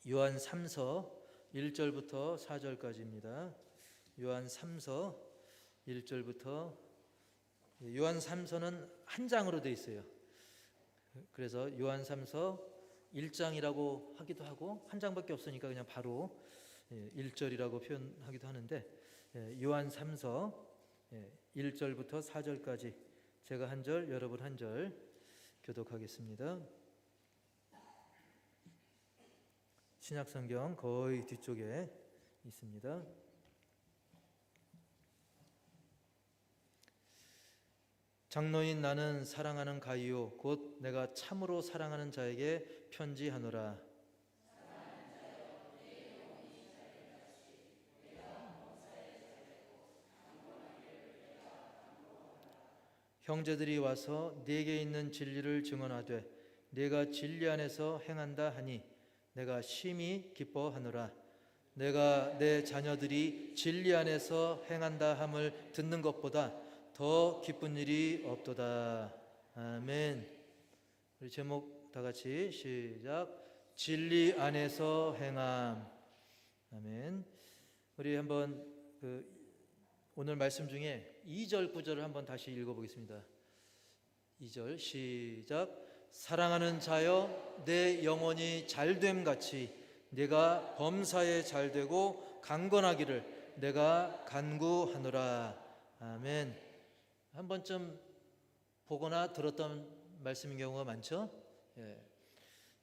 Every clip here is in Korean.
요한 3서 1절부터 4절까지입니다. 요한 3서 1절부터 요한 3서는 한 장으로 되어 있어요. 그래서 요한 3서 1장이라고 하기도 하고 한 장밖에 없으니까 그냥 바로 1절이라고 표현하기도 하는데, 요한 3서 1절부터 4절까지 제가 한 절, 여러분 한 절 교독하겠습니다. 신약성경 거의 뒤쪽에 있습니다. 장로인 나는 사랑하는 가이요 곧 내가 참으로 사랑하는 자에게 편지하노라. 형제들이 와서 네게 있는 진리를 증언하되 네가 진리 안에서 행한다 하니 내가 심히 기뻐하노라. 내가 내 자녀들이 진리 안에서 행한다 함을 듣는 것보다 더 기쁜 일이 없도다. 아멘. 우리 제목 다 같이 시작. 진리 안에서 행함. 아멘. 우리 한번 오늘 말씀 중에 2절 9절을 한번 다시 읽어보겠습니다. 2절 시작. 사랑하는 자여 내 영혼이 잘됨 같이 내가 범사에 잘되고 강건하기를 내가 간구하노라. 아멘. 한 번쯤 보거나 들었던 말씀인 경우가 많죠.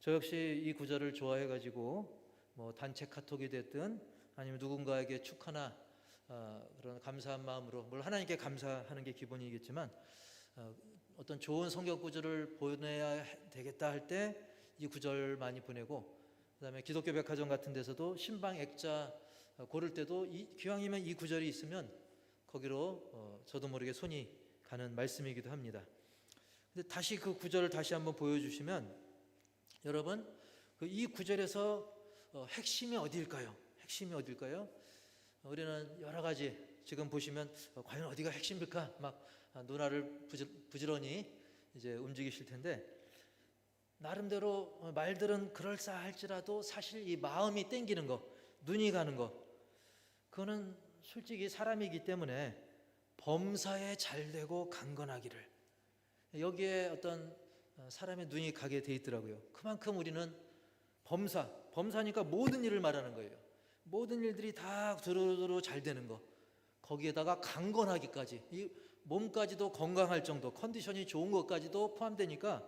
저 역시 이 구절을 좋아해가지고 뭐 단체 카톡이 됐든 아니면 누군가에게 축하나 그런 감사한 마음으로, 물론 하나님께 감사하는 게 기본이겠지만 어떤 좋은 성경 구절을 보내야 되겠다 할 때 이 구절 많이 보내고, 그 다음에 기독교 백화점 같은 데서도 신방 액자 고를 때도 기왕이면 이 구절이 있으면 거기로 저도 모르게 손이 가는 말씀이기도 합니다. 근데 다시 그 구절을 다시 한번 보여주시면, 여러분 이 구절에서 핵심이 어디일까요? 핵심이 어딜까요? 우리는 여러 가지 지금 보시면 과연 어디가 핵심일까 막 눈알을 부지런히 이제 움직이실 텐데, 나름대로 말들은 그럴싸할지라도 사실 이 마음이 땡기는 거, 눈이 가는 거, 그거는 솔직히 사람이기 때문에 범사에 잘되고 강건하기를, 여기에 어떤 사람의 눈이 가게 돼 있더라고요. 그만큼 우리는 범사니까 모든 일을 말하는 거예요. 모든 일들이 다 두루두루 잘 되는 거, 거기에다가 강건하기까지, 이 몸까지도 건강할 정도, 컨디션이 좋은 것까지도 포함되니까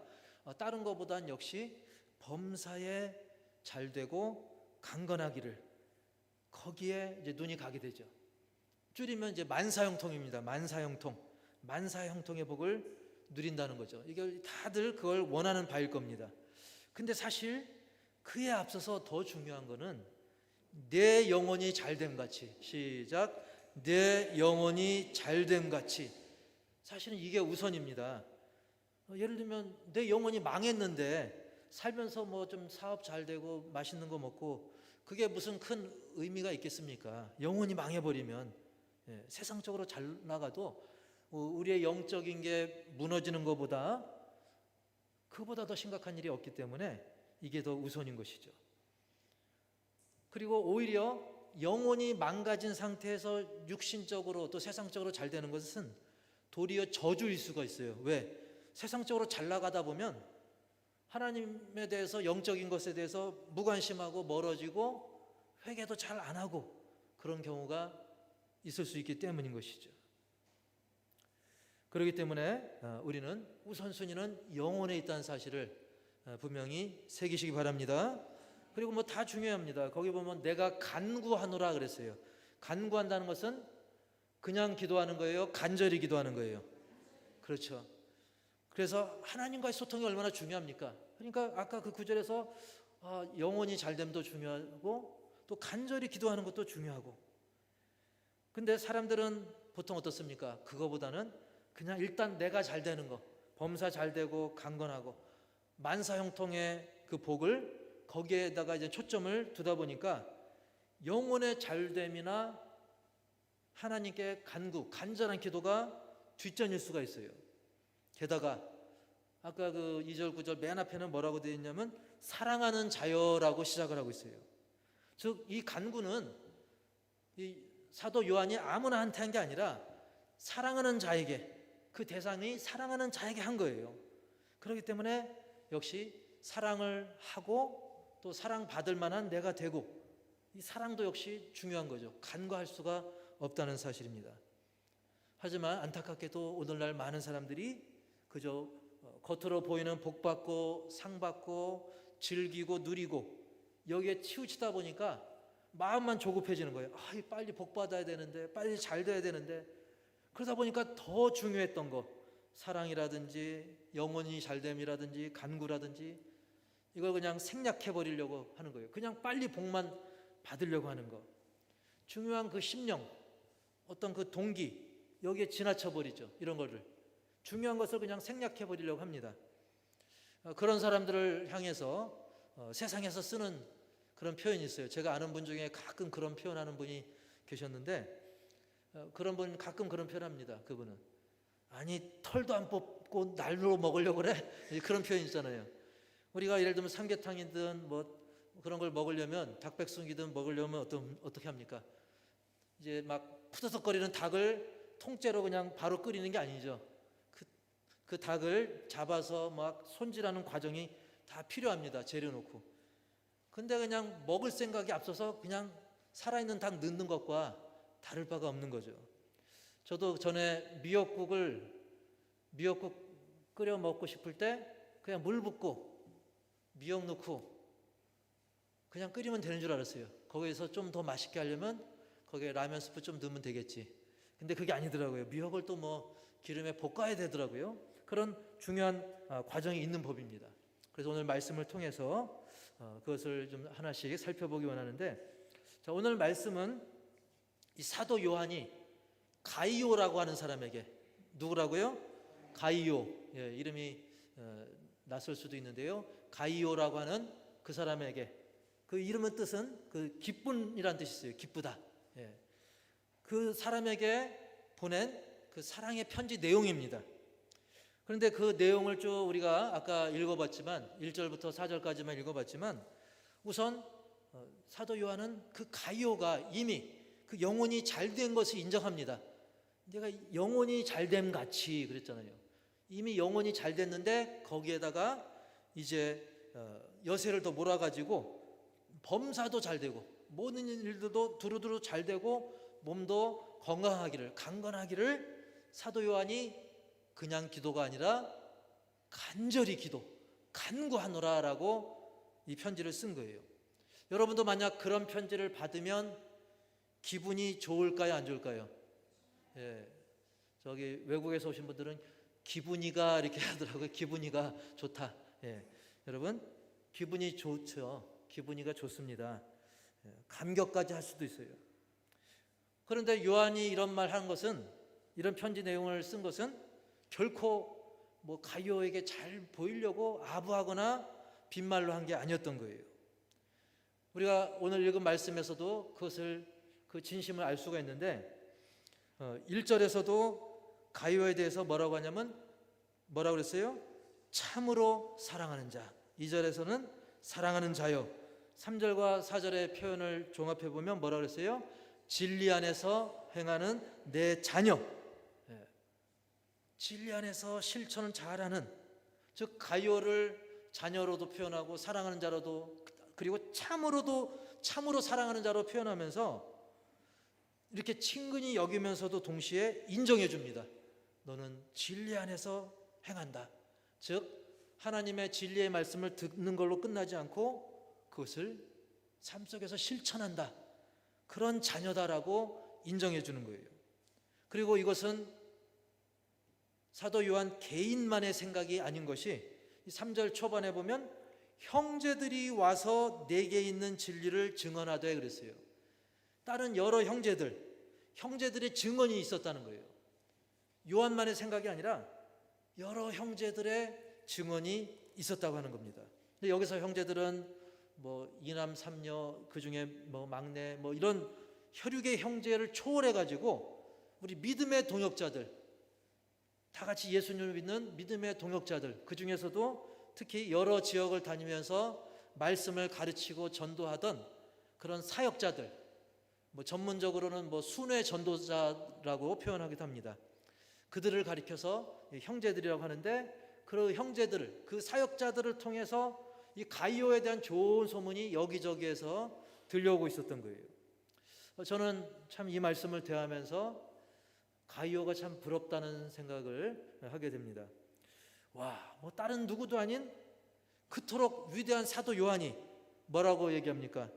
다른 것보단 역시 범사에 잘 되고 강건하기를, 거기에 이제 눈이 가게 되죠. 줄이면 이제 만사형통입니다. 만사형통의 복을 누린다는 거죠. 이게 다들 그걸 원하는 바일 겁니다. 근데 사실 그에 앞서서 더 중요한 거는 내 영혼이 잘됨 같이, 시작. 내 영혼이 잘됨 같이. 사실은 이게 우선입니다. 예를 들면 내 영혼이 망했는데 살면서 뭐 좀 사업 잘 되고 맛있는 거 먹고 그게 무슨 큰 의미가 있겠습니까? 영혼이 망해버리면 세상적으로 잘 나가도 우리의 영적인 게 무너지는 것보다, 그보다 더 심각한 일이 없기 때문에 이게 더 우선인 것이죠. 그리고 오히려 영혼이 망가진 상태에서 육신적으로 또 세상적으로 잘 되는 것은 도리어 저주일 수가 있어요. 왜? 세상적으로 잘 나가다 보면 하나님에 대해서, 영적인 것에 대해서 무관심하고 멀어지고 회개도 잘 안 하고 그런 경우가 있을 수 있기 때문인 것이죠. 그렇기 때문에 우리는 우선순위는 영혼에 있다는 사실을 분명히 새기시기 바랍니다. 그리고 뭐 다 중요합니다. 거기 보면 내가 간구하노라 그랬어요. 간구한다는 것은 그냥 기도하는 거예요? 간절히 기도하는 거예요? 그렇죠. 그래서 하나님과의 소통이 얼마나 중요합니까? 그러니까 아까 그 구절에서 영혼이 잘됨도 중요하고 또 간절히 기도하는 것도 중요하고. 근데 사람들은 보통 어떻습니까? 그거보다는 그냥 일단 내가 잘 되는 거, 범사 잘 되고 강건하고 만사형통의 그 복을 거기에다가 이제 초점을 두다 보니까 영혼의 잘됨이나 하나님께 간절한 기도가 뒷전일 수가 있어요. 게다가 아까 그 2절 9절 맨 앞에는 뭐라고 되어 있냐면 사랑하는 자여라고 시작을 하고 있어요. 즉 이 간구는 이 사도 요한이 아무나 한테 한 게 아니라 사랑하는 자에게, 그 대상이 사랑하는 자에게 한 거예요. 그렇기 때문에 역시 사랑을 하고 또 사랑받을 만한 내가 되고, 이 사랑도 역시 중요한 거죠. 간과할 수가 없다는 사실입니다. 하지만 안타깝게도 오늘날 많은 사람들이 그저 겉으로 보이는 복받고 상받고 즐기고 누리고 여기에 치우치다 보니까 마음만 조급해지는 거예요. 빨리 복받아야 되는데, 빨리 잘 돼야 되는데. 그러다 보니까 더 중요했던 거, 사랑이라든지 영혼이 잘됨이라든지 간구라든지, 이걸 그냥 생략해버리려고 하는 거예요. 그냥 빨리 복만 받으려고 하는 거. 중요한 그 심령, 어떤 그 동기, 여기에 지나쳐버리죠. 이런 거를. 중요한 것을 그냥 생략해버리려고 합니다. 그런 사람들을 향해서 세상에서 쓰는 그런 표현이 있어요. 제가 아는 분 중에 가끔 그런 표현하는 분이 계셨는데, 그런 분 가끔 그런 표현합니다. 그분은 아니 털도 안 뽑고 날로 먹으려고 그래? 그런 표현 있잖아요. 우리가 예를 들면 삼계탕이든 뭐 그런 걸 먹으려면, 닭백숙이든 먹으려면 어떻게 합니까? 이제 막 푸드덕거리는 닭을 통째로 그냥 바로 끓이는 게 아니죠. 그 닭을 잡아서 막 손질하는 과정이 다 필요합니다. 재료 넣고. 근데 그냥 먹을 생각이 앞서서 그냥 살아있는 닭 넣는 것과 다를 바가 없는 거죠. 저도 전에 미역국 끓여 먹고 싶을 때 그냥 물 붓고 미역 넣고 그냥 끓이면 되는 줄 알았어요. 거기에서 좀 더 맛있게 하려면 거기에 라면 스프 좀 넣으면 되겠지. 근데 그게 아니더라고요. 미역을 또 뭐 기름에 볶아야 되더라고요. 그런 중요한 과정이 있는 법입니다. 그래서 오늘 말씀을 통해서 그것을 좀 하나씩 살펴보기 원하는데, 자, 오늘 말씀은 이 사도 요한이 가이오라고 하는 사람에게, 누구라고요? 가이오. 예, 이름이 낯설 수도 있는데요. 가이오라고 하는 그 사람에게, 그 이름의 뜻은 그 기쁨이라는 뜻이 있어요. 기쁘다. 예. 그 사람에게 보낸 그 사랑의 편지 내용입니다. 그런데 그 내용을 쭉 우리가 아까 읽어봤지만 1절부터 4절까지만 읽어봤지만, 우선 사도 요한은 그 가이오가 이미 그 영혼이 잘된 것을 인정합니다. 내가 영혼이 잘됨 같이 그랬잖아요. 이미 영혼이 잘 됐는데 거기에다가 이제 여세를 더 몰아가지고 범사도 잘 되고 모든 일들도 두루두루 잘 되고 몸도 건강하기를, 강건하기를 사도 요한이 그냥 기도가 아니라 간절히 기도, 간구하노라라고 이 편지를 쓴 거예요. 여러분도 만약 그런 편지를 받으면 기분이 좋을까요, 안 좋을까요? 예, 저기 외국에서 오신 분들은 기분이가 이렇게 하더라고요. 기분이가 좋다. 예, 여러분 기분이 좋죠. 기분이가 좋습니다. 예, 감격까지 할 수도 있어요. 그런데 요한이 이런 말 한 것은, 이런 편지 내용을 쓴 것은 결코 뭐 가이오에게 잘 보이려고 아부하거나 빈말로 한 게 아니었던 거예요. 우리가 오늘 읽은 말씀에서도 그 진심을 알 수가 있는데, 1절에서도 가이오에 대해서 뭐라고 하냐면, 뭐라고 그랬어요? 참으로 사랑하는 자. 2절에서는 사랑하는 자요. 3절과 4절의 표현을 종합해 보면 뭐라고 그랬어요? 진리 안에서 행하는 내 자녀. 진리 안에서 실천을 잘하는, 즉 가이오를 자녀로도 표현하고 사랑하는 자로도, 그리고 참으로 사랑하는 자로 표현하면서 이렇게 친근히 여기면서도 동시에 인정해 줍니다. 너는 진리 안에서 행한다. 즉 하나님의 진리의 말씀을 듣는 걸로 끝나지 않고 그것을 삶 속에서 실천한다. 그런 자녀다라고 인정해 주는 거예요. 그리고 이것은 사도 요한 개인만의 생각이 아닌 것이 3절 초반에 보면 형제들이 와서 내게 있는 진리를 증언하되 그랬어요. 다른 여러 형제들의 증언이 있었다는 거예요. 요한만의 생각이 아니라 여러 형제들의 증언이 있었다고 하는 겁니다. 근데 여기서 형제들은 뭐 이남 삼녀, 그 중에 뭐 막내, 뭐 이런 혈육의 형제를 초월해 가지고 우리 믿음의 동역자들, 다 같이 예수님을 믿는 믿음의 동역자들, 그 중에서도 특히 여러 지역을 다니면서 말씀을 가르치고 전도하던 그런 사역자들, 전문적으로는 순회 전도자라고 표현하기도 합니다. 그들을 가리켜서 형제들이라고 하는데, 그 형제들을, 그 사역자들을 통해서 이 가이오에 대한 좋은 소문이 여기저기에서 들려오고 있었던 거예요. 저는 참 이 말씀을 대하면서 가이오가 참 부럽다는 생각을 하게 됩니다. 와, 다른 누구도 아닌 그토록 위대한 사도 요한이 뭐라고 얘기합니까?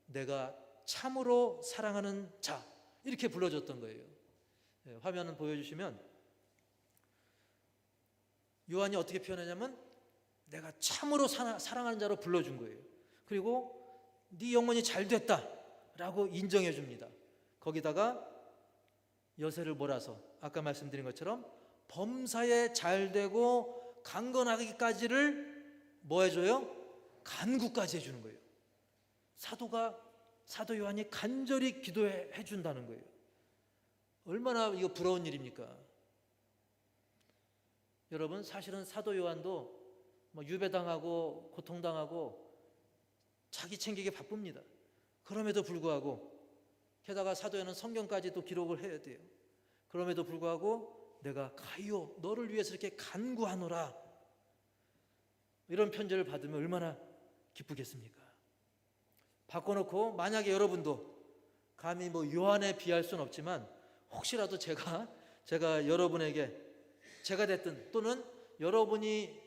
내가 참으로 사랑하는 자, 이렇게 불러줬던 거예요. 화면을 보여주시면 요한이 어떻게 표현하냐면 내가 참으로 사랑하는 자로 불러준 거예요. 그리고 네 영혼이 잘 됐다 라고 인정해 줍니다. 거기다가 여세를 몰아서 아까 말씀드린 것처럼 범사에 잘 되고 강건하기까지를 뭐 해줘요? 간구까지 해주는 거예요. 사도 요한이 간절히 기도해 준다는 거예요. 얼마나 이거 부러운 일입니까? 여러분, 사실은 사도 요한도 유배당하고 고통당하고 자기 챙기기 바쁩니다. 그럼에도 불구하고, 게다가 사도 요한은 성경까지도 기록을 해야 돼요. 그럼에도 불구하고 내가 가이오 너를 위해서 이렇게 간구하노라, 이런 편지를 받으면 얼마나 기쁘겠습니까? 바꿔놓고 만약에 여러분도 감히 요한에 비할 수는 없지만 혹시라도 제가 여러분에게 제가 됐든, 또는 여러분이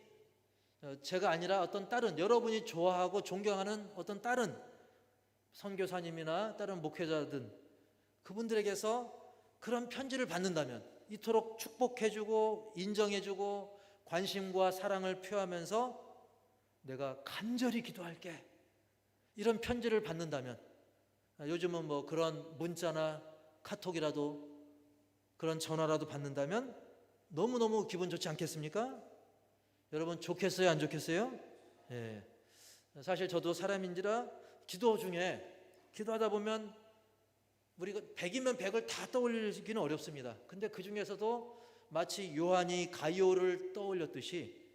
제가 아니라 어떤 다른 여러분이 좋아하고 존경하는 어떤 다른 선교사님이나 다른 목회자든 그분들에게서 그런 편지를 받는다면, 이토록 축복해주고 인정해주고 관심과 사랑을 표하면서 내가 간절히 기도할게, 이런 편지를 받는다면, 요즘은 그런 문자나 카톡이라도 그런 전화라도 받는다면 너무너무 기분 좋지 않겠습니까? 여러분, 좋겠어요, 안 좋겠어요? 예. 사실 저도 사람인지라 기도 중에 기도하다 보면 우리가 100이면 100을 다 떠올리기는 어렵습니다. 근데 그 중에서도 마치 요한이 가이오를 떠올렸듯이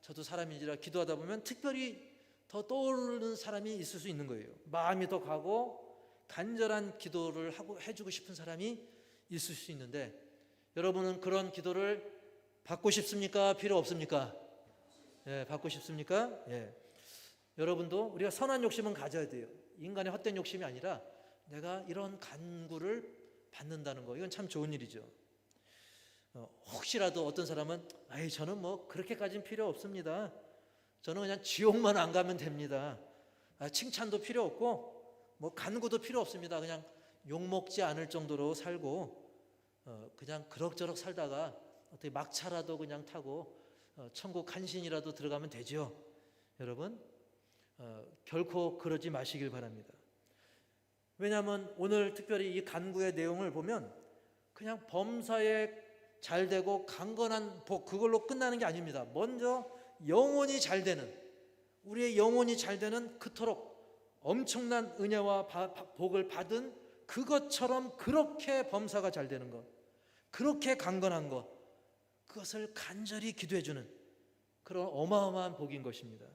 저도 사람인지라 기도하다 보면 특별히 더 떠오르는 사람이 있을 수 있는 거예요. 마음이 더 가고 간절한 기도를 해주고 싶은 사람이 있을 수 있는데, 여러분은 그런 기도를 받고 싶습니까? 필요 없습니까? 예, 받고 싶습니까? 예. 여러분도 우리가 선한 욕심은 가져야 돼요. 인간의 헛된 욕심이 아니라 내가 이런 간구를 받는다는 거, 이건 참 좋은 일이죠. 혹시라도 어떤 사람은 저는 그렇게까지는 필요 없습니다. 저는 그냥 지옥만 안 가면 됩니다. 칭찬도 필요 없고 간구도 필요 없습니다. 그냥 욕먹지 않을 정도로 살고 그냥 그럭저럭 살다가 어떻게 막차라도 그냥 타고 천국 간신이라도 들어가면 되죠. 여러분, 결코 그러지 마시길 바랍니다. 왜냐하면 오늘 특별히 이 간구의 내용을 보면 그냥 범사에 잘 되고 강건한 복, 그걸로 끝나는 게 아닙니다. 먼저 영혼이 잘 되는, 우리의 영혼이 잘 되는 그토록 엄청난 은혜와 복을 받은 그것처럼 그렇게 범사가 잘 되는 것, 그렇게 강건한 것, 그것을 간절히 기도해 주는 그런 어마어마한 복인 것입니다.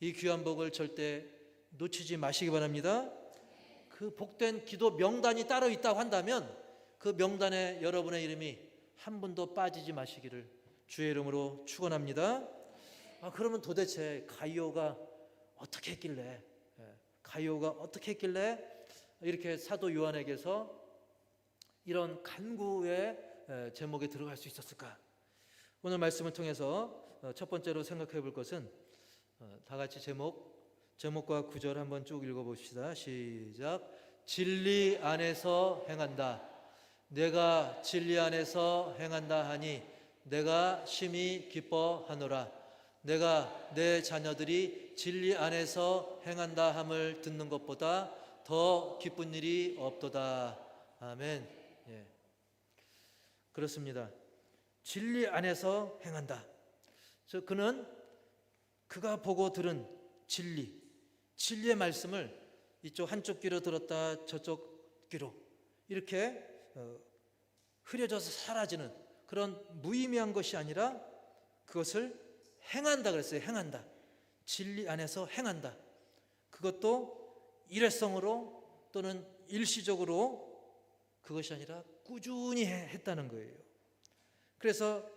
이 귀한 복을 절대 놓치지 마시기 바랍니다. 그 복된 기도 명단이 따로 있다고 한다면 그 명단에 여러분의 이름이 한 분도 빠지지 마시기를 주의 이름으로 축원합니다. 그러면 도대체 가이오가 어떻게 했길래 이렇게 사도 요한에게서 이런 간구의 제목에 들어갈 수 있었을까? 오늘 말씀을 통해서 첫 번째로 생각해 볼 것은, 다 같이 제목과 구절 한번 쭉 읽어봅시다. 시작. 진리 안에서 행한다. 내가 진리 안에서 행한다 하니 내가 심히 기뻐하노라. 내가 내 자녀들이 진리 안에서 행한다 함을 듣는 것보다 더 기쁜 일이 없도다. 아멘. 예. 그렇습니다. 진리 안에서 행한다. 그가 보고 들은 진리의 말씀을 이쪽 한쪽 귀로 들었다 저쪽 귀로 이렇게 흐려져서 사라지는 그런 무의미한 것이 아니라 그것을 행한다 그랬어요. 행한다. 진리 안에서 행한다. 그것도 일회성으로 또는 일시적으로 그것이 아니라 꾸준히 했다는 거예요. 그래서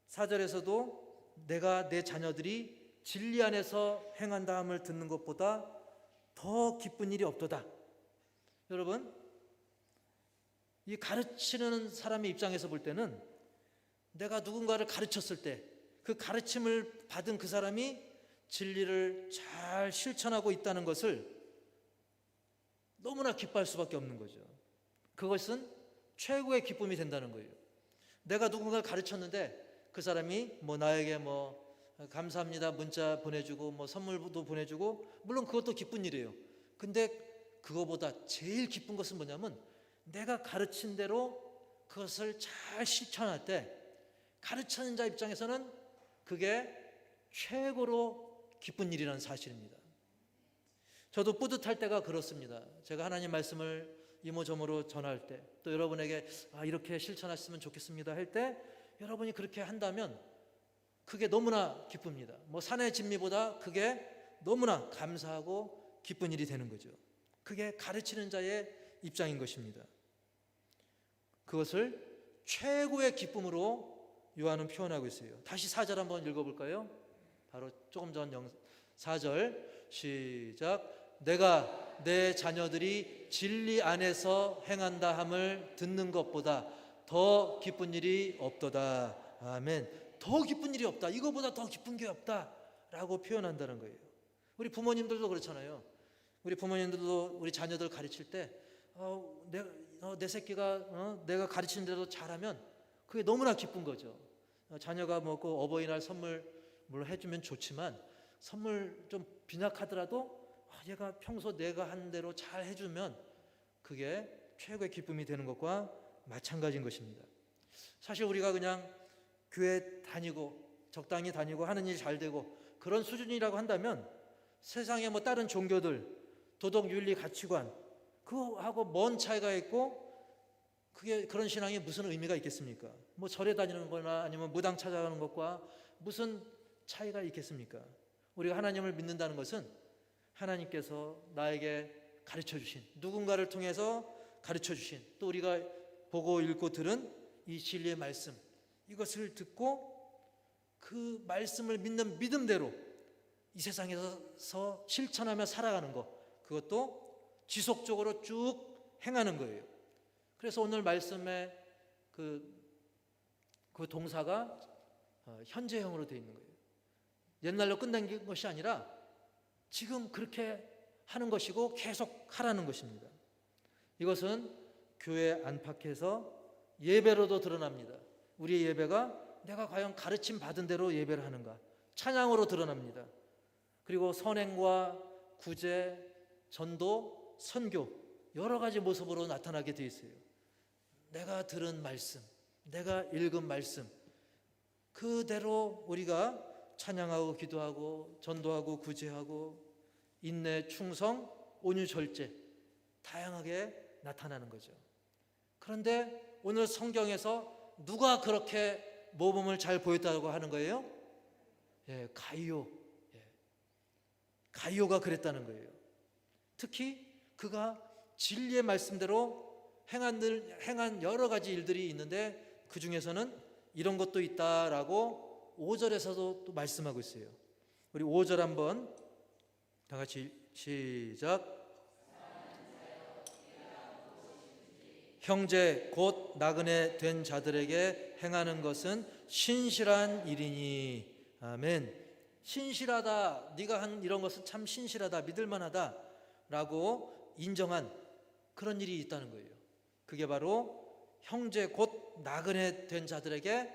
4절에서도 내가 내 자녀들이 진리 안에서 행한다함을 듣는 것보다 더 기쁜 일이 없도다. 여러분, 이 가르치는 사람의 입장에서 볼 때는 내가 누군가를 가르쳤을 때 그 가르침을 받은 그 사람이 진리를 잘 실천하고 있다는 것을 너무나 기뻐할 수밖에 없는 거죠. 그것은 최고의 기쁨이 된다는 거예요. 내가 누군가를 가르쳤는데 그 사람이 나에게 감사합니다 문자 보내주고 선물도 보내주고, 물론 그것도 기쁜 일이에요. 근데 그거보다 제일 기쁜 것은 뭐냐면 내가 가르친 대로 그것을 잘 실천할 때 가르치는 자 입장에서는 그게 최고로 기쁜 일이라는 사실입니다. 저도 뿌듯할 때가 그렇습니다. 제가 하나님 말씀을 이모저모로 전할 때, 또 여러분에게 이렇게 실천하시면 좋겠습니다 할 때 여러분이 그렇게 한다면 그게 너무나 기쁩니다. 산의 진미보다 그게 너무나 감사하고 기쁜 일이 되는 거죠. 그게 가르치는 자의 입장인 것입니다. 그것을 최고의 기쁨으로 요한은 표현하고 있어요. 다시 4절 한번 읽어볼까요? 바로 조금 전 4절 시작. 내가 내 자녀들이 진리 안에서 행한다 함을 듣는 것보다 더 기쁜 일이 없도다. 아멘. 더 기쁜 일이 없다. 이거보다 더 기쁜 게 없다 라고 표현한다는 거예요. 우리 부모님들도 그렇잖아요. 우리 부모님들도 우리 자녀들 가르칠 때 내 새끼가 내가 가르치는 대로 잘하면 그게 너무나 기쁜 거죠. 자녀가 그 어버이날 선물 물론 해주면 좋지만 선물 좀 빈약하더라도 얘가 평소 내가 한 대로 잘 해주면 그게 최고의 기쁨이 되는 것과 마찬가지인 것입니다. 사실 우리가 그냥 교회 다니고 적당히 다니고 하는 일 잘 되고 그런 수준이라고 한다면 세상에 다른 종교들 도덕 윤리 가치관 그거하고 먼 차이가 있고, 그게 그런 신앙이 무슨 의미가 있겠습니까? 절에 다니는 거나 아니면 무당 찾아가는 것과 무슨 차이가 있겠습니까? 우리가 하나님을 믿는다는 것은 하나님께서 나에게 가르쳐 주신, 누군가를 통해서 가르쳐 주신, 또 우리가 보고 읽고 들은 이 진리의 말씀, 이것을 듣고 그 말씀을 믿는 믿음대로 이 세상에서 실천하며 살아가는 것, 그것도 지속적으로 쭉 행하는 거예요. 그래서 오늘 말씀에 그 동사가 현재형으로 되어 있는 거예요. 옛날로 끝난 것이 아니라 지금 그렇게 하는 것이고 계속 하라는 것입니다. 이것은 교회 안팎에서 예배로도 드러납니다. 우리의 예배가 내가 과연 가르침 받은 대로 예배를 하는가, 찬양으로 드러납니다. 그리고 선행과 구제, 전도, 선교 여러 가지 모습으로 나타나게 되어 있어요. 내가 들은 말씀, 내가 읽은 말씀 그대로 우리가 찬양하고 기도하고 전도하고 구제하고 인내, 충성, 온유, 절제 다양하게 나타나는 거죠. 그런데 오늘 성경에서 누가 그렇게 모범을 잘 보였다고 하는 거예요? 가이오. 가이오가 그랬다는 거예요. 특히 그가 진리의 말씀대로 행한 여러 가지 일들이 있는데 그 중에서는 이런 것도 있다라고 5절에서도 또 말씀하고 있어요. 우리 5절 한번 다 같이 시작. 형제 곧 나그네 된 자들에게 행하는 것은 신실한 일이니. 아멘. 신실하다, 네가 한 이런 것은 참 신실하다, 믿을만하다 라고 인정한 그런 일이 있다는 거예요. 그게 바로 형제 곧 나그네 된 자들에게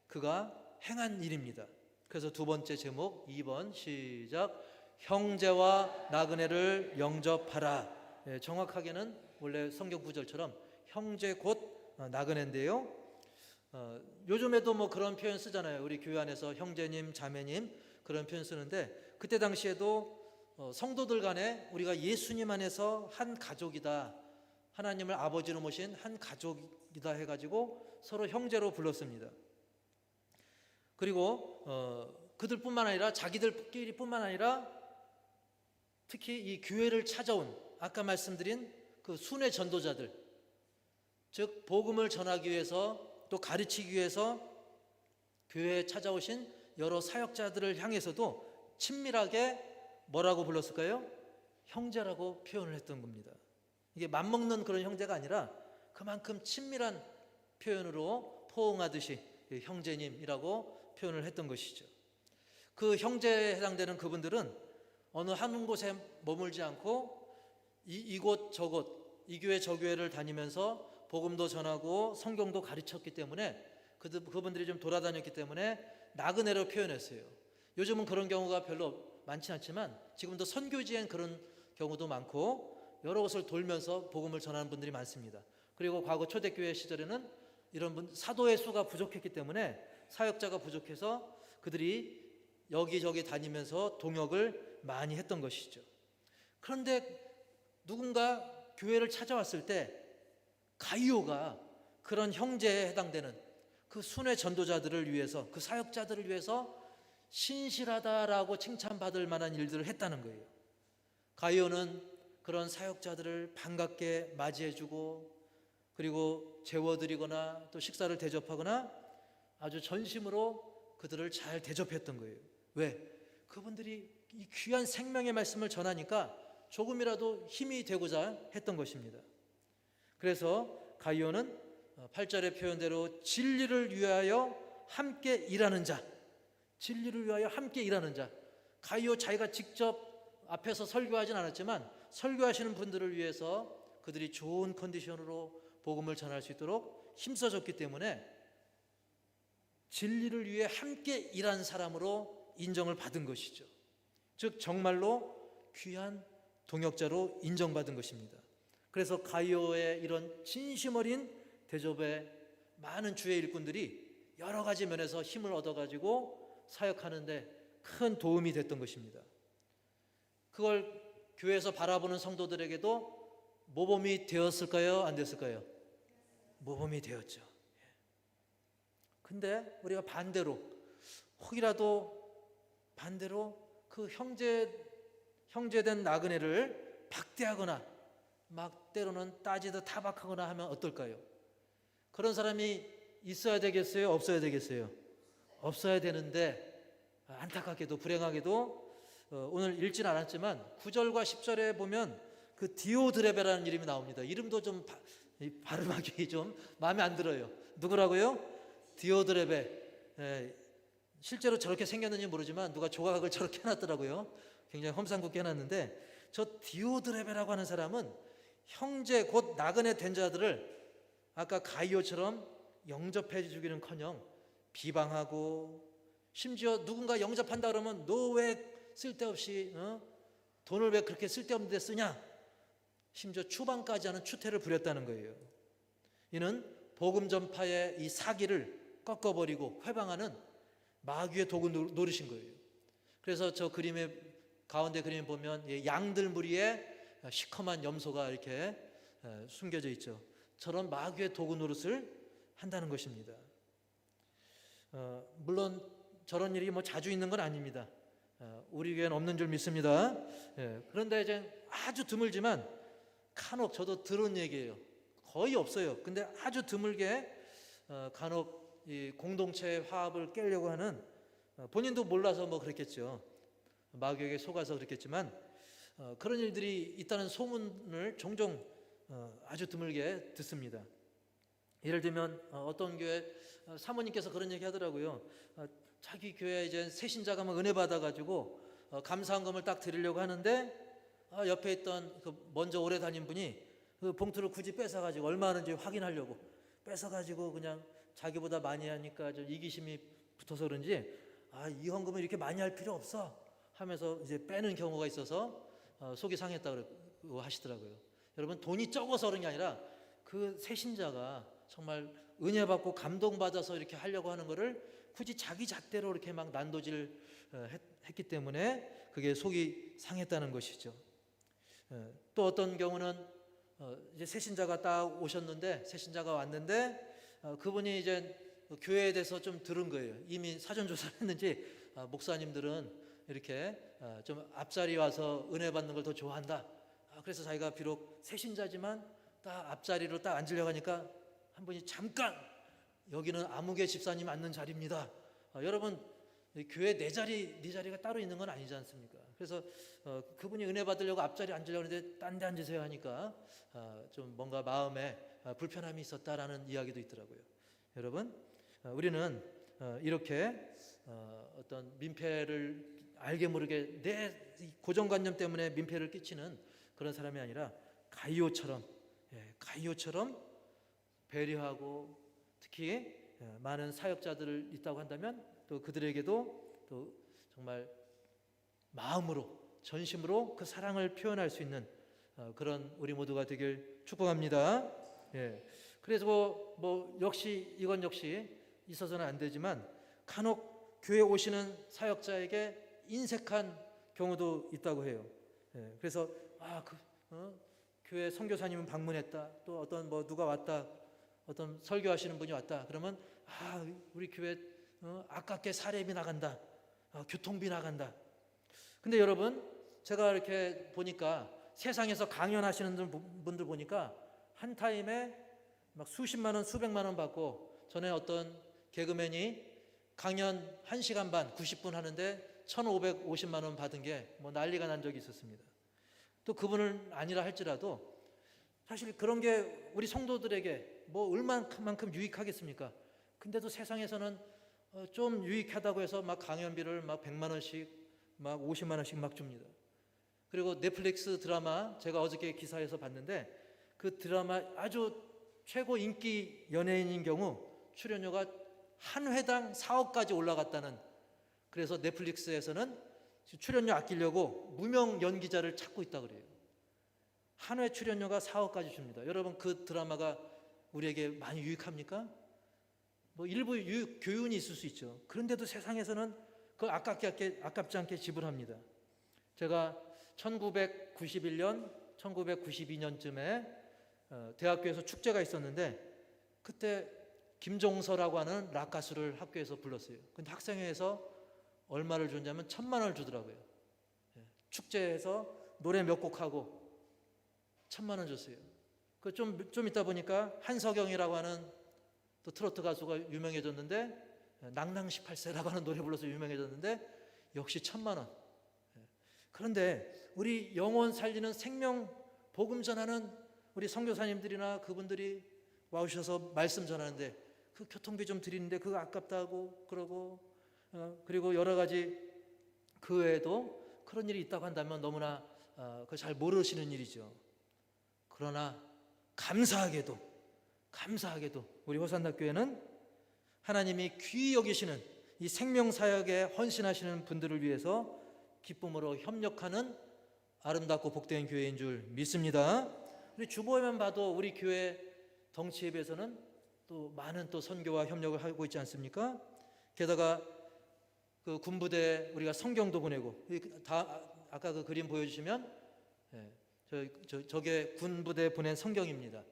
그가 행한 일입니다. 그래서 두 번째 제목 2번 시작. 형제와 나그네를 영접하라. 정확하게는 원래 성경 구절처럼 형제 곧 나그네인데요. 요즘에도 그런 표현 쓰잖아요. 우리 교회 안에서 형제님, 자매님 그런 표현 쓰는데, 그때 당시에도 성도들 간에 우리가 예수님 안에서 한 가족이다, 하나님을 아버지로 모신 한 가족이다 해가지고 서로 형제로 불렀습니다. 그리고 그들뿐만 아니라 자기들끼리뿐만 아니라 특히 이 교회를 찾아온 아까 말씀드린 그 순회 전도자들, 즉 복음을 전하기 위해서 또 가르치기 위해서 교회에 찾아오신 여러 사역자들을 향해서도 친밀하게 뭐라고 불렀을까요? 형제라고 표현을 했던 겁니다. 이게 맘먹는 그런 형제가 아니라 그만큼 친밀한 표현으로 포옹하듯이 형제님이라고 표현을 했던 것이죠. 그 형제에 해당되는 그분들은 어느 한 곳에 머물지 않고 이곳 저곳 이 교회 저 교회를 다니면서 복음도 전하고 성경도 가르쳤기 때문에 그분들이 좀 돌아다녔기 때문에 나그네로 표현했어요. 요즘은 그런 경우가 별로 많지 않지만 지금도 선교지엔 그런 경우도 많고 여러 곳을 돌면서 복음을 전하는 분들이 많습니다. 그리고 과거 초대교회 시절에는 이런 사도의 수가 부족했기 때문에 사역자가 부족해서 그들이 여기저기 다니면서 동역을 많이 했던 것이죠. 그런데 누군가 교회를 찾아왔을 때 가이오가 그런 형제에 해당되는 그 순회 전도자들을 위해서, 그 사역자들을 위해서 신실하다라고 칭찬받을 만한 일들을 했다는 거예요. 가이오는 그런 사역자들을 반갑게 맞이해주고 그리고 재워드리거나 또 식사를 대접하거나 아주 전심으로 그들을 잘 대접했던 거예요. 왜? 그분들이 이 귀한 생명의 말씀을 전하니까 조금이라도 힘이 되고자 했던 것입니다. 그래서 가이오는 8절의 표현대로 진리를 위하여 함께 일하는 자, 진리를 위하여 함께 일하는 자. 가이오 자기가 직접 앞에서 설교하진 않았지만 설교하시는 분들을 위해서 그들이 좋은 컨디션으로 복음을 전할 수 있도록 힘써줬기 때문에 진리를 위해 함께 일한 사람으로 인정을 받은 것이죠. 즉 정말로 귀한 동역자로 인정받은 것입니다. 그래서 가이오의 이런 진심 어린 대접에 많은 주의 일꾼들이 여러 가지 면에서 힘을 얻어가지고 사역하는데 큰 도움이 됐던 것입니다. 그걸 교회에서 바라보는 성도들에게도 모범이 되었을까요? 안 됐을까요? 모범이 되었죠. 근데 우리가 반대로 혹이라도 반대로 그 형제된 나그네를 박대하거나 막 때로는 따지듯 타박하거나 하면 어떨까요? 그런 사람이 있어야 되겠어요? 없어야 되겠어요? 없어야 되는데 안타깝게도 불행하게도 오늘 읽진 않았지만 9절과 10절에 보면 그 디오드레베라는 이름이 나옵니다. 이름도 좀 발음하기 좀 마음에 안 들어요. 누구라고요? 디오드레베. 실제로 저렇게 생겼는지 모르지만 누가 조각을 저렇게 해놨더라고요. 굉장히 험상궂게 해놨는데 저 디오드레베라고 하는 사람은 형제 곧 나그네 된 자들을 아까 가이오처럼 영접해 주기는커녕 비방하고 심지어 누군가 영접한다 그러면 너 왜 쓸데없이 돈을 왜 그렇게 쓸데없는 데 쓰냐, 심지어 추방까지 하는 추태를 부렸다는 거예요. 이는 복음 전파의 이 사기를 꺾어버리고 회방하는 마귀의 도구 노리신 거예요. 그래서 저 그림의 가운데 그림에 보면 양들 무리에 시커먼 염소가 이렇게 숨겨져 있죠. 저런 마귀의 도구 노릇을 한다는 것입니다. 물론 저런 일이 뭐 자주 있는 건 아닙니다. 우리 교회는 없는 줄 믿습니다. 그런데 이제 아주 드물지만 간혹 저도 들은 얘기예요. 거의 없어요. 근데 아주 드물게 간혹 이 공동체 화합을 깨려고 하는, 본인도 몰라서 뭐 그랬겠죠. 마귀에게 속아서 그랬겠지만 그런 일들이 있다는 소문을 종종 아주 드물게 듣습니다. 예를 들면 어떤 교회 사모님께서 그런 얘기 하더라고요. 자기 교회에 이제 새신자가 막 은혜 받아가지고 감사한금을 딱 드리려고 하는데 옆에 있던 그 먼저 오래 다닌 분이 그 봉투를 굳이 뺏어가지고 얼마 하는지 확인하려고 뺏어가지고 그냥 자기보다 많이 하니까 좀 이기심이 붙어서 그런지 이 헌금을 이렇게 많이 할 필요 없어 하면서 이제 빼는 경우가 있어서 속이 상했다고 하시더라고요. 여러분, 돈이 적어서 그런 게 아니라 그 새신자가 정말 은혜 받고 감동받아서 이렇게 하려고 하는 거를 굳이 자기 잣대로 이렇게 막 난도질 했기 때문에 그게 속이 상했다는 것이죠. 또 어떤 경우는 이제 새신자가 딱 오셨는데, 새신자가 왔는데 그분이 이제 교회에 대해서 좀 들은 거예요. 이미 사전조사를 했는지 목사님들은 이렇게 좀 앞자리 와서 은혜 받는 걸 더 좋아한다. 그래서 자기가 비록 새신자지만 딱 앞자리로 딱 앉으려고 하니까 한 분이 잠깐 여기는 아무개 집사님 앉는 자리입니다. 여러분 교회 네 자리가 따로 있는 건 아니지 않습니까? 그래서 그분이 은혜 받으려고 앞자리 앉으려고 하는데 딴 데 앉으세요 하니까 좀 뭔가 마음에 불편함이 있었다라는 이야기도 있더라고요. 여러분 우리는 이렇게 어떤 민폐를 알게 모르게 내 고정관념 때문에 민폐를 끼치는 그런 사람이 아니라 가이오처럼 배려하고 특히 많은 사역자들 있다고 한다면 또 그들에게도 또 정말 마음으로 전심으로 그 사랑을 표현할 수 있는 그런 우리 모두가 되길 축복합니다. 그래서 이건 역시 있어서는 안 되지만 간혹 교회 오시는 사역자에게 인색한 경우도 있다고 해요. 그래서 교회 선교사님은 방문했다. 또 어떤 누가 왔다. 어떤 설교하시는 분이 왔다. 그러면 우리 교회 아깝게 사례비 나간다. 교통비 나간다. 근데 여러분 제가 이렇게 보니까 세상에서 강연하시는 분들 보니까 한 타임에 막 수십만 원, 수백만 원 받고 전에 어떤 개그맨이 강연 1시간 반, 90분 하는데 1,550만 원 받은 게 난리가 난 적이 있었습니다. 또 그분은 아니라 할지라도 사실 그런 게 우리 성도들에게 얼마만큼 유익하겠습니까? 근데도 세상에서는 좀 유익하다고 해서 막 강연비를 막 100만 원씩 막 50만 원씩 막 줍니다. 그리고 넷플릭스 드라마 제가 어저께 기사에서 봤는데 그 드라마 아주 최고 인기 연예인인 경우 출연료가 한 회당 4억까지 올라갔다는, 그래서 넷플릭스에서는 출연료 아끼려고 무명 연기자를 찾고 있다 그래요. 한 회 출연료가 4억까지 줍니다. 여러분 그 드라마가 우리에게 많이 유익합니까? 일부 교훈이 있을 수 있죠. 그런데도 세상에서는 그걸 아깝지 않게 지불합니다. 제가 1991년, 1992년쯤에 대학교에서 축제가 있었는데 그때 김종서라고 하는 락 가수를 학교에서 불렀어요. 근데 학생회에서 얼마를 줬냐면 1,000만 원을 주더라고요. 축제에서 노래 몇 곡 하고 1,000만 원 줬어요. 좀 있다 보니까 한석영이라고 하는 또 트로트 가수가 유명해졌는데 낭낭 18세라고 하는 노래 불러서 유명해졌는데 역시 1,000만 원. 그런데 우리 영혼 살리는 생명 복음 전하는 우리 선교사님들이나 그분들이 와오셔서 말씀 전하는데 그 교통비 좀 드리는데 그거 아깝다고 그러고 그리고 여러 가지 그 외에도 그런 일이 있다고 한다면 너무나 그걸 잘 모르시는 일이죠. 그러나 감사하게도 우리 호산나 교회는 하나님이 귀히 여기시는 이 생명사역에 헌신하시는 분들을 위해서 기쁨으로 협력하는 아름답고 복된 교회인 줄 믿습니다. 우리 주보에만 봐도 우리 교회 덩치에 비해서는 또 많은 또 선교와 협력을 하고 있지 않습니까? 게다가 그 군부대 우리가 성경도 보내고 아까 그 그림 보여주시면 저게 군부대 보낸 성경입니다.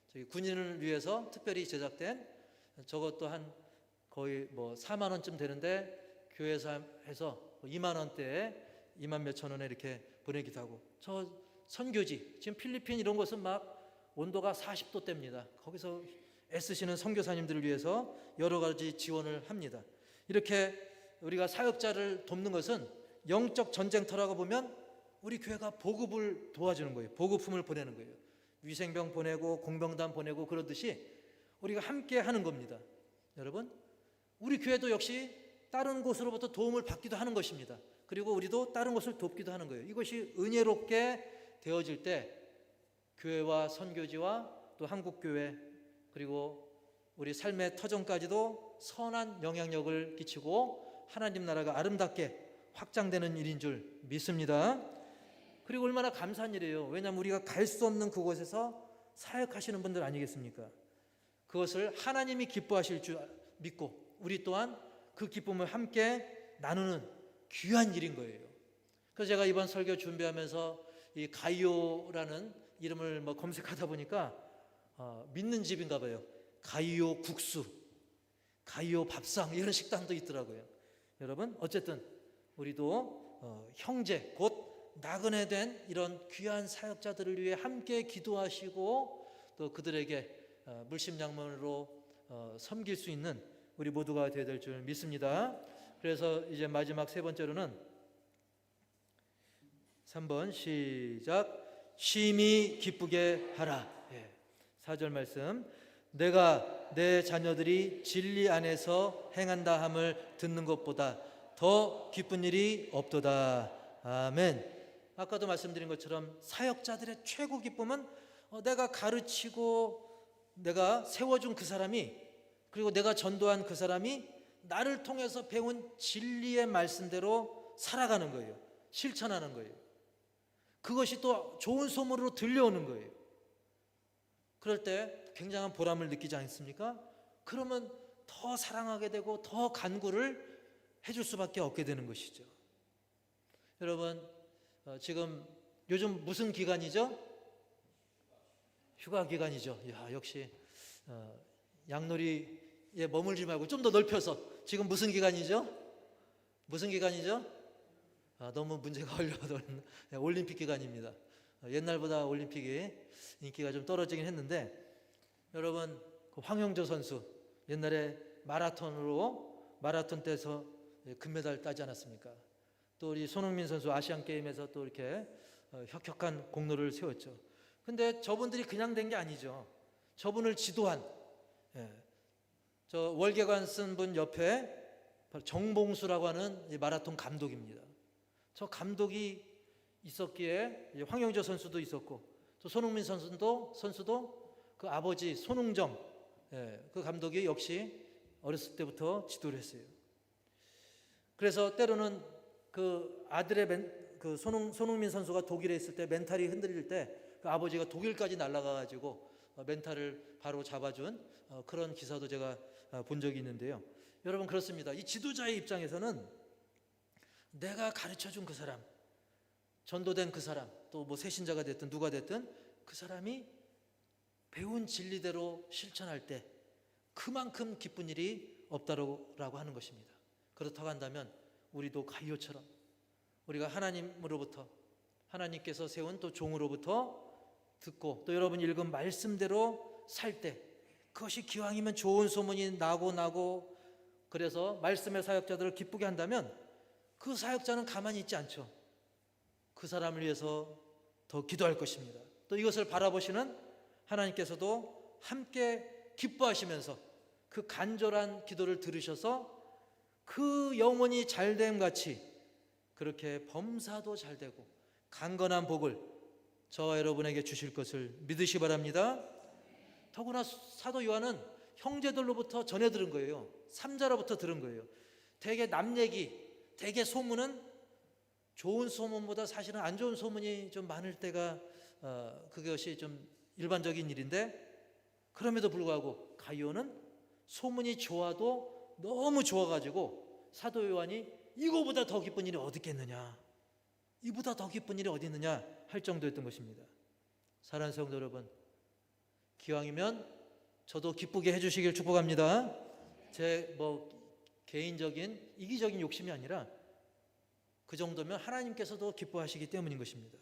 저기 군인을 위해서 특별히 제작된 저것도 한 거의 4만 원쯤 되는데 교회에서 해서 2만 원대에 2만 몇천 원에 이렇게 보내기도 하고, 저 선교지 지금 필리핀 이런 곳은 막 온도가 40도대입니다. 거기서 애쓰시는 선교사님들을 위해서 여러 가지 지원을 합니다. 이렇게 우리가 사역자를 돕는 것은 영적 전쟁터라고 보면 우리 교회가 보급을 도와주는 거예요. 보급품을 보내는 거예요. 위생병 보내고 공병단 보내고 그러듯이 우리가 함께 하는 겁니다. 여러분 우리 교회도 역시 다른 곳으로부터 도움을 받기도 하는 것입니다. 그리고 우리도 다른 곳을 돕기도 하는 거예요. 이것이 은혜롭게 되어질 때 교회와 선교지와 또 한국교회 그리고 우리 삶의 터전까지도 선한 영향력을 끼치고 하나님 나라가 아름답게 확장되는 일인 줄 믿습니다. 그리고 얼마나 감사한 일이에요. 왜냐하면 우리가 갈 수 없는 그곳에서 사역하시는 분들 아니겠습니까? 그것을 하나님이 기뻐하실 줄 믿고 우리 또한 그 기쁨을 함께 나누는 귀한 일인 거예요. 그래서 제가 이번 설교 준비하면서 이 가이오라는 이름을 검색하다 보니까 믿는 집인가 봐요. 가이오 국수, 가이오 밥상 이런 식당도 있더라고요. 여러분 어쨌든 우리도 형제 곧 나그네 된 이런 귀한 사역자들을 위해 함께 기도하시고 또 그들에게 물심양면으로 섬길 수 있는 우리 모두가 되어야 될 줄 믿습니다. 그래서 이제 마지막 세 번째로는 3번 시작. 심히 기쁘게 하라. 4절 말씀. 내가 내 자녀들이 진리 안에서 행한다 함을 듣는 것보다 더 기쁜 일이 없도다. 아멘. 아까도 말씀드린 것처럼 사역자들의 최고 기쁨은 내가 가르치고 내가 세워준 그 사람이, 그리고 내가 전도한 그 사람이 나를 통해서 배운 진리의 말씀대로 살아가는 거예요. 실천하는 거예요. 그것이 또 좋은 소문으로 들려오는 거예요. 그럴 때 굉장한 보람을 느끼지 않습니까? 그러면 더 사랑하게 되고 더 간구를 해줄 수밖에 없게 되는 것이죠. 여러분 지금 요즘 무슨 기간이죠? 휴가 기간이죠. 역시 양놀이에 머물지 말고 좀 더 넓혀서 지금 무슨 기간이죠? 무슨 기간이죠? 너무 문제가 어려워서 올림픽 기간입니다. 옛날보다 올림픽이 인기가 좀 떨어지긴 했는데 여러분 황영조 선수 옛날에 마라톤 때서 금메달 따지 않았습니까? 또 우리 손흥민 선수 아시안 게임에서 또 이렇게 혁혁한 공로를 세웠죠. 근데 저분들이 그냥 된 게 아니죠. 저분을 지도한 저 월계관 쓴 분 옆에 바로 정봉수라고 하는 마라톤 감독입니다. 저 감독이 있었기에 황영조 선수도 있었고 또 손흥민 선수도 그 아버지 손흥정 그 감독이 역시 어렸을 때부터 지도를 했어요. 그래서 때로는 그 아들의 그 손흥민 선수가 독일에 있을 때 멘탈이 흔들릴 때 그 아버지가 독일까지 날아가 가지고 멘탈을 바로 잡아준 그런 기사도 제가 본 적이 있는데요. 여러분 그렇습니다. 이 지도자의 입장에서는 내가 가르쳐준 그 사람, 전도된 그 사람, 또 뭐 새신자가 됐든 누가 됐든 그 사람이 배운 진리대로 실천할 때 그만큼 기쁜 일이 없다라고 하는 것입니다. 그렇다고 한다면 우리도 가이오처럼 우리가 하나님께서 세운 또 종으로부터 듣고 또 여러분이 읽은 말씀대로 살 때 그것이 기왕이면 좋은 소문이 나고 그래서 말씀의 사역자들을 기쁘게 한다면 그 사역자는 가만히 있지 않죠. 그 사람을 위해서 더 기도할 것입니다. 또 이것을 바라보시는 하나님께서도 함께 기뻐하시면서 그 간절한 기도를 들으셔서 그 영혼이 잘됨 같이 그렇게 범사도 잘되고 강건한 복을 저와 여러분에게 주실 것을 믿으시 바랍니다. 더구나 사도 요한은 형제들로부터 전해 들은 거예요. 삼자로부터 들은 거예요. 대개 남 얘기, 대개 소문은 좋은 소문보다 사실은 안 좋은 소문이 좀 많을 때가 그것이 좀 일반적인 일인데 그럼에도 불구하고 가이오는 소문이 좋아도 너무 좋아가지고 사도 요한이 이거보다 더 기쁜 일이 어디 있겠느냐, 이보다 더 기쁜 일이 어디 있느냐 할 정도였던 것입니다. 사랑하는 성도 여러분, 기왕이면 저도 기쁘게 해주시길 축복합니다. 제 개인적인 이기적인 욕심이 아니라 그 정도면 하나님께서도 기뻐하시기 때문인 것입니다.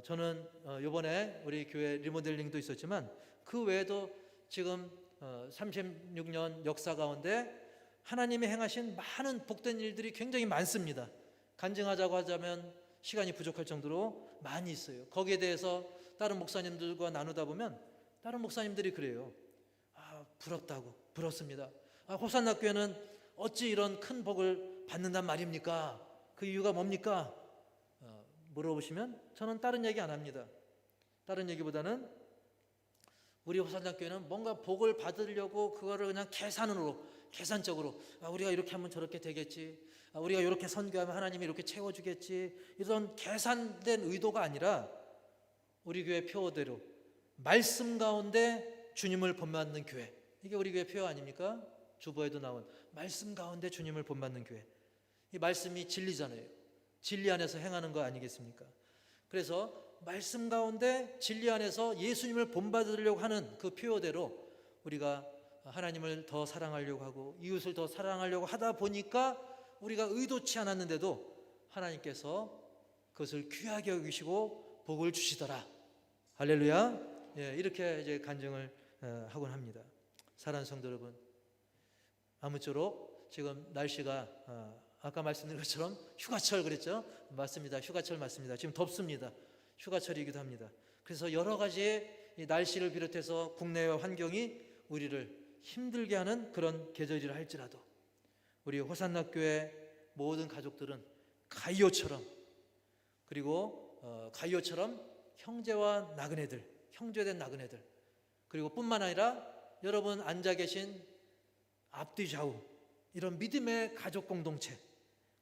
저는 이번에 우리 교회 리모델링도 있었지만 그 외에도 지금 36년 역사 가운데 하나님이 행하신 많은 복된 일들이 굉장히 많습니다. 간증하자고 하자면 시간이 부족할 정도로 많이 있어요. 거기에 대해서 다른 목사님들과 나누다 보면 다른 목사님들이 그래요. 부럽습니다. 호산나 교회는 어찌 이런 큰 복을 받는단 말입니까? 그 이유가 뭡니까? 물어보시면 저는 다른 얘기 안 합니다. 다른 얘기보다는 우리 호산나 교회는 뭔가 복을 받으려고 그거를 그냥 계산적으로 우리가 이렇게 하면 저렇게 되겠지, 우리가 이렇게 선교하면 하나님이 이렇게 채워주겠지, 이런 계산된 의도가 아니라 우리 교회 표어대로 말씀 가운데 주님을 본받는 교회, 이게 우리 교회 표어 아닙니까? 주보에도 나온 말씀 가운데 주님을 본받는 교회. 이 말씀이 진리잖아요. 진리 안에서 행하는 거 아니겠습니까? 그래서 말씀 가운데 진리 안에서 예수님을 본받으려고 하는 그 표어대로 우리가 하나님을 더 사랑하려고 하고 이웃을 더 사랑하려고 하다 보니까 우리가 의도치 않았는데도 하나님께서 그것을 귀하게 여기시고 복을 주시더라. 할렐루야. 예, 이렇게 이제 간증을 하곤 합니다. 사랑하는 성도 여러분, 아무쪼록 지금 날씨가 아까 말씀드린 것처럼 휴가철 그랬죠? 맞습니다. 휴가철 맞습니다. 지금 덥습니다. 휴가철이기도 합니다. 그래서 여러 가지의 이 날씨를 비롯해서 국내외 환경이 우리를 힘들게 하는 그런 계절이라 할지라도 우리 호산나 교회 모든 가족들은 가이오처럼, 그리고 가이오처럼 형제와 나그네들, 형제된 나그네들, 그리고 뿐만 아니라 여러분 앉아 계신 앞뒤 좌우 이런 믿음의 가족 공동체,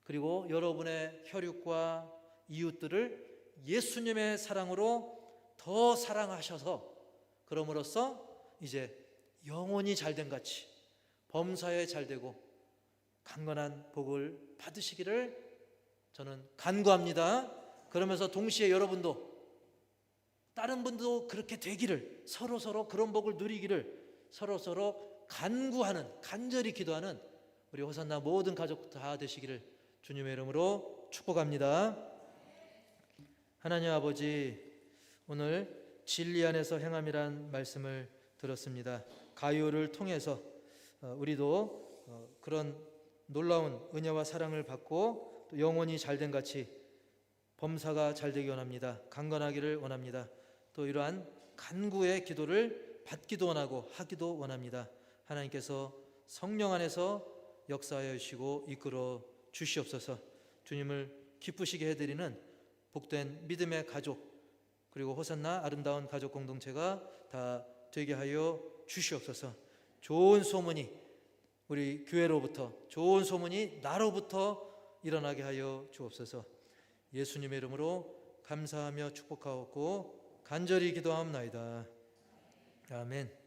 그리고 여러분의 혈육과 이웃들을 예수님의 사랑으로 더 사랑하셔서 그럼으로써 이제 영혼이 잘된 같이 범사에 잘되고 강건한 복을 받으시기를 저는 간구합니다. 그러면서 동시에 여러분도 다른 분도 그렇게 되기를, 서로서로 그런 복을 누리기를 서로서로 간구하는, 간절히 기도하는 우리 호산나 모든 가족 다 되시기를 주님의 이름으로 축복합니다. 하나님 아버지, 오늘 진리 안에서 행함이란 말씀을 들었습니다. 가요를 통해서 우리도 그런 놀라운 은혜와 사랑을 받고 또 영혼이 잘된 같이 범사가 잘되기 원합니다. 강건하기를 원합니다. 또 이러한 간구의 기도를 받기도 원하고 하기도 원합니다. 하나님께서 성령 안에서 역사하여 주시고 이끌어 주시옵소서. 주님을 기쁘시게 해드리는 복된 믿음의 가족, 그리고 호산나 아름다운 가족 공동체가 다 되게 하여 주시옵소서. 좋은 소문이 우리 교회로부터, 좋은 소문이 나로부터 일어나게 하여 주옵소서. 예수님의 이름으로 감사하며 축복하옵고 간절히 기도하옵나이다. 아멘.